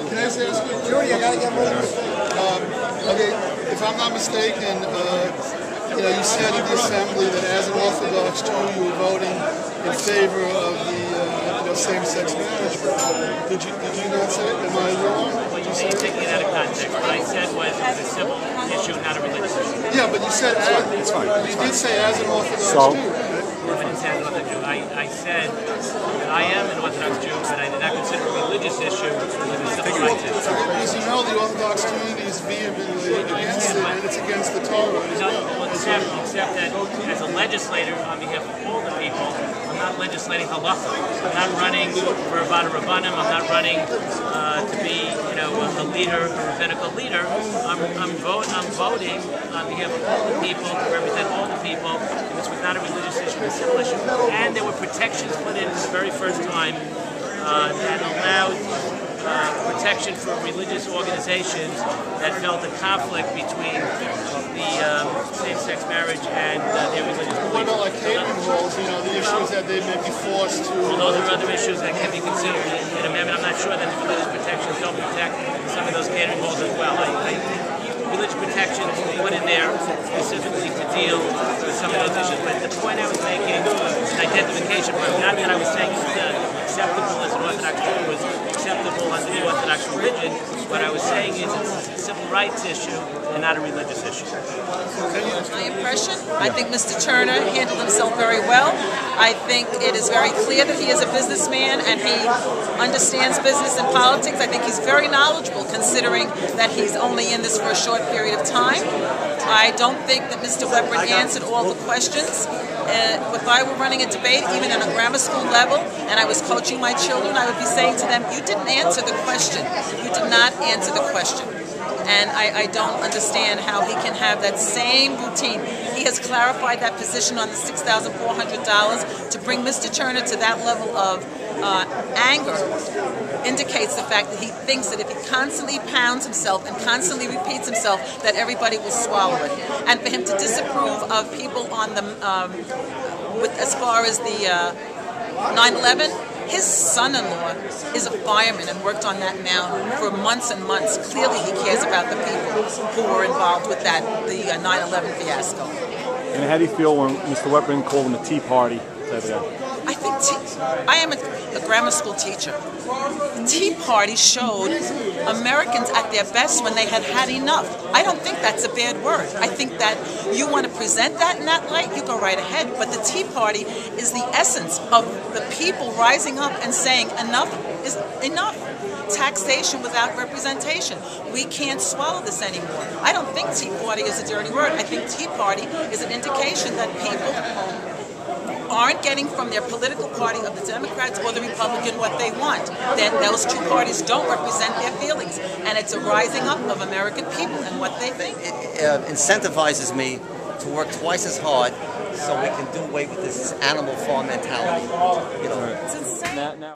Can I just ask you, Judy, I gotta get more okay, if I'm not mistaken, you said at the assembly that as an Orthodox Jew you were voting in favor of the same-sex marriage. Did you not say it? Am I wrong? Well, you may take it out of context. What I said was it was a civil issue, not a religious issue. Yeah, but you said you did say as an Orthodox Jew. I didn't say as an Orthodox Jew. I said that I am an Orthodox Jew, but I did not consider a religious issue as a civil rights issue. Because you know the Orthodox community is vehemently against it, and it's against the Torah as well. Except that as a legislator on behalf of all the people, I'm not legislating halacha. I'm not running for a rabbanim. I'm not running to be, a leader, a rabbinical leader. I'm voting on behalf of all the people to represent all the people. And this was not a religious issue, a civil issue. And there were protections put in the very first time that allowed protection for religious organizations that felt a conflict between the same-sex marriage and their religious beliefs. What about like catering halls, the issues that they may be forced to... Well, those are other issues that can be considered in amendment. I'm not sure that the religious protections don't protect some of those catering halls as well. I think religious protections put in there specifically to deal with some of those issues. But the point I was making is an identification point. Not that I was saying that acceptable as an Orthodox Jew was acceptable under the Orthodox religion. What I was saying is it's a civil rights issue and not a religious issue. My impression, I think Mr. Turner handled himself very well. I think it is very clear that he is a businessman and he understands business and politics. I think he's very knowledgeable considering that he's only in this for a short period of time. I don't think that Mr. Weprin answered all the questions. If I were running a debate, even on a grammar school level, and I was coaching my children, I would be saying to them, you didn't answer the question. You did not answer the question. And I don't understand how he can have that same routine. He has clarified that position on the $6,400 to bring Mr. Turner to that level of anger indicates the fact that he thinks that if he constantly pounds himself and constantly repeats himself that everybody will swallow it. And for him to disapprove of people on the, as far as the 9/11, his son-in-law is a fireman and worked on that mountain for months and months. Clearly he cares about the people who were involved with that, the 9/11 fiasco. And how do you feel when Mr. Weprin called him a Tea Party over there? I think I am a grammar school teacher. The Tea Party showed Americans at their best when they had had enough. I don't think that's a bad word. I think that you want to present that in that light, you go right ahead. But the Tea Party is the essence of the people rising up and saying enough is enough. Taxation without representation. We can't swallow this anymore. I don't think Tea Party is a dirty word. I think Tea Party is an indication that people aren't getting from their political party of the Democrats or the Republican what they want. That those two parties don't represent their feelings. And it's a rising up of American people and what they think. It incentivizes me to work twice as hard so we can do away with this animal farm mentality. It's insane.